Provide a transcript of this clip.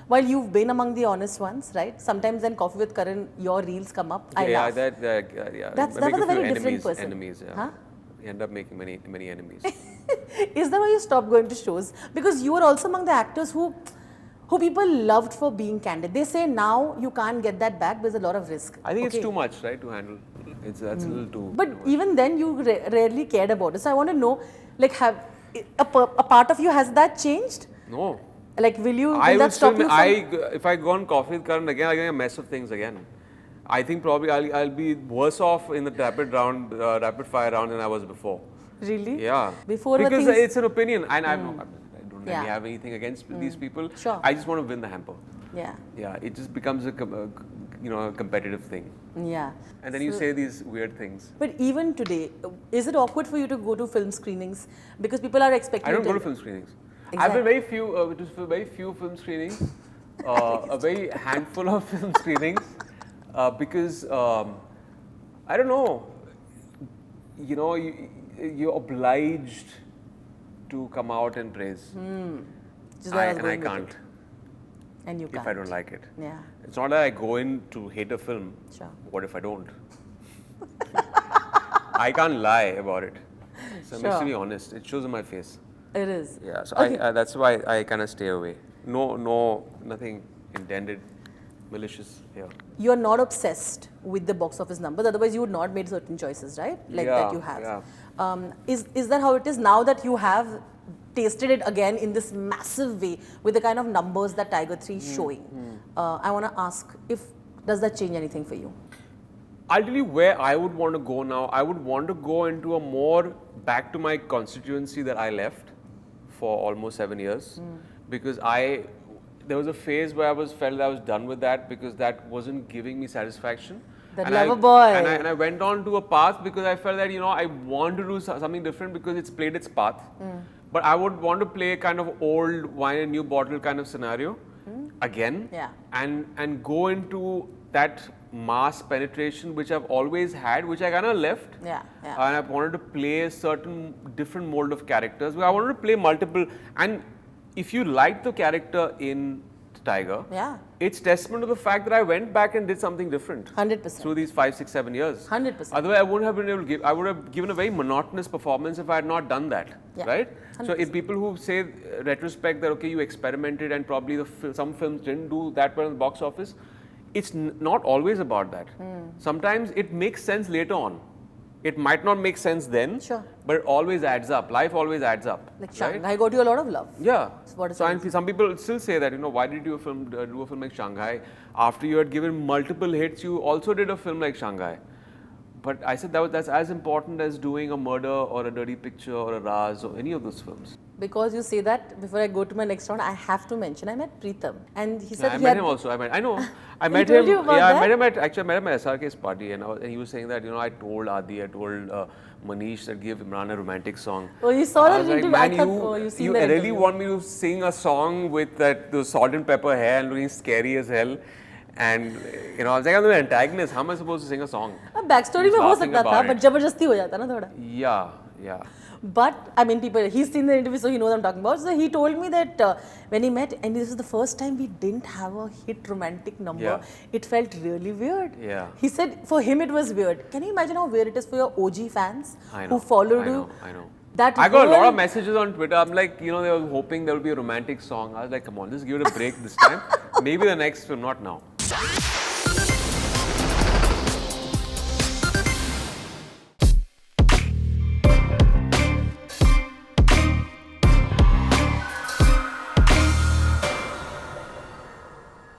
While you've been among the honest ones, right? Sometimes when Coffee with Karan, your reels come up, I laugh. Yeah. That was a very different person. Enemies, yeah. Huh? You end up making many enemies. Is that why you stopped going to shows? Because you were also among the actors who people loved for being candid. They say now you can't get that back. There's a lot of risk. I think it's too much, right, to handle. That's a little too. But even then, you rarely cared about it. So I want to know, like, have a part of you, has that changed? No. Like, will that stop you from... If I go on Coffee with Karan again, I'll get a mess of things again. I think probably I'll be worse off in the rapid fire round than I was before. Really? Yeah. Because it's an opinion, and I don't really have anything against these people. Sure. I just want to win the hamper. Yeah. Yeah. It just becomes a competitive thing. Yeah. And then you say these weird things. But even today, is it awkward for you to go to film screenings because people are expecting? I don't go to film screenings. Exactly. I've been very few film screenings, a very handful of film screenings, because I don't know. You're obliged to come out and praise, and I can't. And you can't. If I don't like it. Yeah. It's not that I go in to hate a film. Sure. What if I don't? I can't lie about it. So it makes me honest. It shows in my face. It is. Yeah. So okay. That's why I kind of stay away. No, nothing intended, malicious here. You are not obsessed with the box office numbers. Otherwise, you would not make certain choices, right? Like that you have. Yeah. Is that how it is now that you have tasted it again in this massive way with the kind of numbers that Tiger 3 is showing? I want to ask, does that change anything for you? I'll tell you where I would want to go now. I would want to go into a more back to my constituency that I left for almost 7 years, because there was a phase where I felt I was done with that because that wasn't giving me satisfaction. That lover boy. And I went on to a path because I felt that I want to do something different because it's played its path. But I would want to play kind of old wine and new bottle kind of scenario again, and go into that mass penetration which I've always had, which I kind of left. And I wanted to play a certain different mold of characters. I wanted to play multiple, and if you like the character in Tiger, it's testament to the fact that I went back and did something different. 100%. Through these 5, 6, 7 years. 100%. Otherwise, I wouldn't have been able to give. I would have given a very monotonous performance if I had not done that. Right? 100%. So, if people who say retrospect that okay, you experimented and probably some films didn't do that well in the box office, it's not always about that. Sometimes it makes sense later on. It might not make sense then, but it always adds up. Life always adds up. Like Shanghai got you a lot of love. Yeah. So and some people still say that, why did you do a film like Shanghai? After you had given multiple hits, you also did a film like Shanghai. But I said that's as important as doing a Murder or a Dirty Picture or a Raz or any of those films. Because you say that, before I go to my next round, I have to mention I met Preetham, and he said I met him also. I met him. I met him at SRK's party, and he was saying that I told Adi, I told Manish that give Emraan a romantic song. Oh, you saw that interview? Man, you really want me to sing a song with those salt and pepper hair and looking scary as hell? And I was like, I'm the antagonist. How am I supposed to sing a song? Backstory mein ho sakta tha, but jabardasti ho jata na thoda. Yeah. But I mean, he's seen the interview, so he knows what I'm talking about. So he told me that when he met, and this is the first time we didn't have a hit romantic number, it felt really weird. He said for him it was weird. Can you imagine how weird it is for your OG fans who followed you? I know. I got a lot of messages on Twitter. I'm like, they were hoping there would be a romantic song. I was like, come on, just give it a break this time. Maybe the next film, not now.